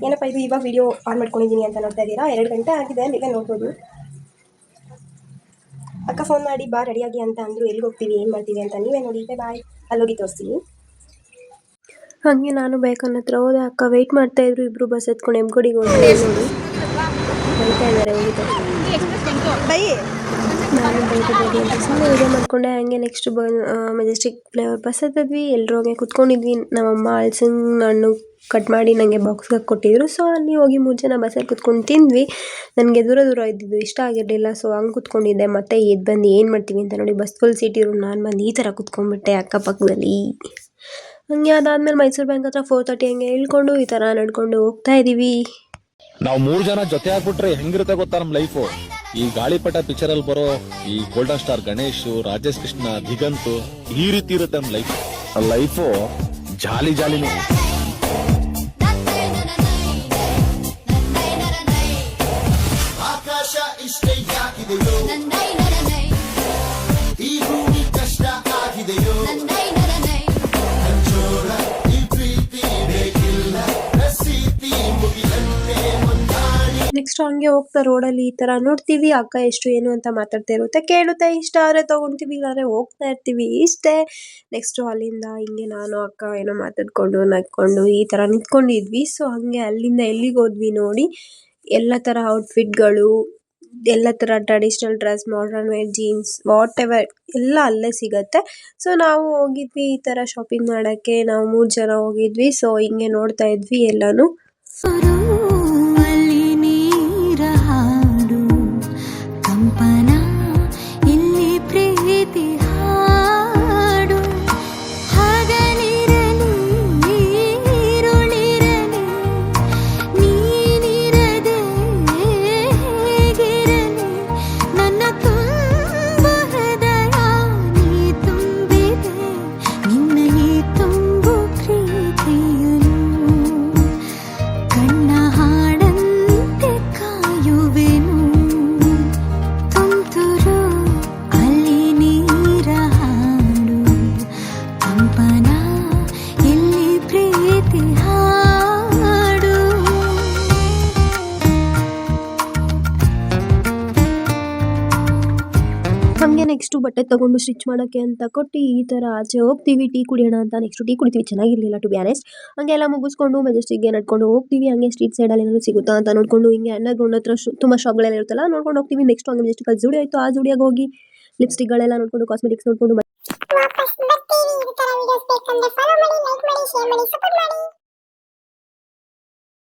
ಏನಪ್ಪ ಇದು ಇವಾಗ ವಿಡಿಯೋ ಆನ್ ಮಾಡ್ಕೊಂಡಿದ್ದೀನಿ ಅಂತ ನೋಡ್ತಾ ಇದ್ದೀರಾ? 2 ಗಂಟೆ ಆಗಿದೆ, ನೀವೇ ನೋಡ್ಬೋದು. ಅಕ್ಕ ಫೋನ್ ಮಾಡಿ ಬಾ ರೆಡಿಯಾಗಿ ಅಂತ ಅಂದರು. ಎಲ್ಲಿಗೆ ಹೋಗ್ತೀವಿ ಏನು ಮಾಡ್ತೀವಿ ಅಂತ ನೀವೇ ನೋಡಿ. ಬಾಯ್, ಅಲ್ಲೋಗಿ ತೋರಿಸ್ತೀನಿ. ಹಾಗೆ ನಾನು ಬೈಕನ್ನ ಹತ್ರ ಹೋದೆ. ಅಕ್ಕ ವೆಯ್ಟ್ ಮಾಡ್ತಾ ಇದ್ರು. ಇಬ್ರು ಬಸ್ ಎತ್ಕೊಂಡು ಎಮ್ಗೋಡಿಗೆ ಹೋಗಿ ನೋಡಿ ಬೈತಾ ಇದ್ದಾರೆ. ಹೋಗಿದ್ದೆ ನಾನು ಬೈಕದಲ್ಲಿ ಅಂತ ಸುಮ್ಮನೆ ವಿಡಿಯೋ ಮಾಡ್ಕೊಂಡೆ. ಹಂಗೆ ನೆಕ್ಸ್ಟ್ ಮೆಜೆಸ್ಟಿಕ್ ಫ್ಲೇವರ್ ಬಸ್ ಹತ್ತಿದ್ವಿ. ಎಲ್ಲರೂ ಹಂಗೆ ಕುತ್ಕೊಂಡಿದ್ವಿ. ನಮ್ಮಮ್ಮ ಹಲಸಿನ ಹಣ್ಣು ಕಟ್ ಮಾಡಿ ನನಗೆ ಬಾಕ್ಸ್ಗೆ ಕೊಟ್ಟಿದ್ರು. ಸೊ ಅಲ್ಲಿ ಹೋಗಿ 3 ಜನ ಬಸ್ಸಲ್ಲಿ ಕುತ್ಕೊಂಡು ತಿಂದ್ವಿ. ನನಗೆ ದೂರ ಇದ್ದಿದ್ದು ಇಷ್ಟ ಆಗಿರಲಿಲ್ಲ. ಸೊ ಹಂಗೆ ಕುತ್ಕೊಂಡಿದ್ದೆ. ಮತ್ತೆ ಎದ್ದು ಬಂದು ಏನು ಮಾಡ್ತೀವಿ ಅಂತ ನೋಡಿ ಬಸ್ ಫುಲ್ ಸೀಟ್ ಇರೋ ನಾನು ಬಂದು ಈ ಥರ ಕುತ್ಕೊಂಡ್ಬಿಟ್ಟೆ ಅಕ್ಕಪಕ್ಕದಲ್ಲಿ. ಹಂಗೆ ಅದಾದ್ಮೇಲೆ ಮೈಸೂರು ಬ್ಯಾಂಕ್ ಹತ್ರ 4:30 ಹಂಗೆ ಹೇಳ್ಕೊಂಡು ಈ ಥರ ನಡ್ಕೊಂಡು ಹೋಗ್ತಾ ಇದ್ದೀವಿ. ನಾವು 3 ಜನ ಜೊತೆ ಆಗ್ಬಿಟ್ರೆ ಹೆಂಗಿರುತ್ತೆ ಗೊತ್ತಾ ನಮ್ಮ ಲೈಫು? ಈ ಗಾಳಿಪಟ ಪಿಕ್ಚರ್ ಅಲ್ಲಿ ಬರೋ ಈ ಗೋಲ್ಡನ್ ಸ್ಟಾರ್ ಗಣೇಶ್, ರಾಜೇಶ್ ಕೃಷ್ಣ, ದಿಗಂತ್ ಈ ರೀತಿ ಇರುತ್ತೆ ನಮ್ಮ ಲೈಫು ಜಾಲಿನೇ. ಆಕಾಶ ಇಷ್ಟೇ ಯಾಕಿದೆಯೋ, ಈ ಭೂಮಿ ಕಷ್ಟ ಆಗಿದೆಯೋ, ನೆಕ್ಸ್ಟ್ ಹಂಗೆ ಹೋಗ್ತಾ ರೋಡಲ್ಲಿ ಈ ಥರ ನೋಡ್ತೀವಿ. ಅಕ್ಕ ಎಷ್ಟು ಏನು ಅಂತ ಮಾತಾಡ್ತಾ ಇರುತ್ತೆ, ಕೇಳುತ್ತೆ. ಇಷ್ಟ ಆದರೆ ತೊಗೊಳ್ತೀವಿ, ಇಲ್ಲಾಂದರೆ ಹೋಗ್ತಾ ಇರ್ತೀವಿ. ಇಷ್ಟೇ. ನೆಕ್ಸ್ಟು ಅಲ್ಲಿಂದ ಹಿಂಗೆ ನಾನು ಅಕ್ಕ ಏನೋ ಮಾತಾಡ್ಕೊಂಡು ನಕ್ಕೊಂಡು ಈ ಥರ ನಿಂತ್ಕೊಂಡಿದ್ವಿ. ಸೊ ಹಂಗೆ ಅಲ್ಲಿಂದ ಎಲ್ಲಿಗೆ ಹೋದ್ವಿ ನೋಡಿ, ಎಲ್ಲ ಥರ ಔಟ್ಫಿಟ್ಗಳು, ಎಲ್ಲ ಥರ traditional dress, modern wear, jeans, whatever ಎಲ್ಲ ಅಲ್ಲೇ ಸಿಗತ್ತೆ. ಸೊ ನಾವು ಹೋಗಿದ್ವಿ ಈ ಥರ ಶಾಪಿಂಗ್ ಮಾಡೋಕ್ಕೆ. ನಾವು 3 ಜನ ಹೋಗಿದ್ವಿ. ಸೊ ಹಿಂಗೆ ನೋಡ್ತಾ ಇದ್ವಿ ಎಲ್ಲನೂ. ಹಂಗೆ ನೆಕ್ಸ್ಟು ಬಟ್ಟೆ ತೊಗೊಂಡು ಸ್ಟಿಚ್ ಮಾಡೋಕ್ಕೆ ಅಂತ ಕೊಟ್ಟು ಈ ಥರ ಆಚೆ ಹೋಗ್ತೀವಿ. ಟೀ ಕುಡಿಯೋಣ ಅಂತ. ನೆಕ್ಸ್ಟು ಟೀ ಕುಡಿತೀವಿ. ಚೆನ್ನಾಗಿರಲಿಲ್ಲ ಟು ಬಿ ಆನೆಸ್ಟ್. ಹಂಗೆ ಎಲ್ಲ ಮುಗಿಸ್ಕೊಂಡು ಮೆಜೆಸ್ಟಿಕ್ಗೆ ನಡ್ಕೊಂಡು ಹೋಗ್ತೀವಿ. ಹಂಗೆ ಸ್ಟ್ರೀಟ್ ಸೈಡಲ್ಲಿ ಏನಾದರೂ ಸಿಗುತ್ತಾ ಅಂತ ನೋಡಿಕೊಂಡು ಹಿಂಗೆ ಅಂಡರ್ಗ್ರೌಂಡ್ ಹತ್ರ ತುಂಬ ಶಾಪ್ಗಳೆಲ್ಲ ಇರುತ್ತಲ್ಲ ನೋಡ್ಕೊಂಡು ಹೋಗ್ತೀವಿ. ನೆಕ್ಸ್ಟ್ ಹಂಗೆ ಮೆಜೆಸ್ಟಿಕಲ್ಲಿ ಜುಡಿಯೋ ಆಯಿತು. ಆ ಜುಡಿಯೋಗೆ ಹೋಗಿ ಲಿಪ್ಸ್ಟಿಕ್ಗಳೆಲ್ಲ ನೋಡಿಕೊಂಡು ಕಾಸ್ಮೆಟಿಕ್ಸ್ ನೋಡಿಕೊಂಡು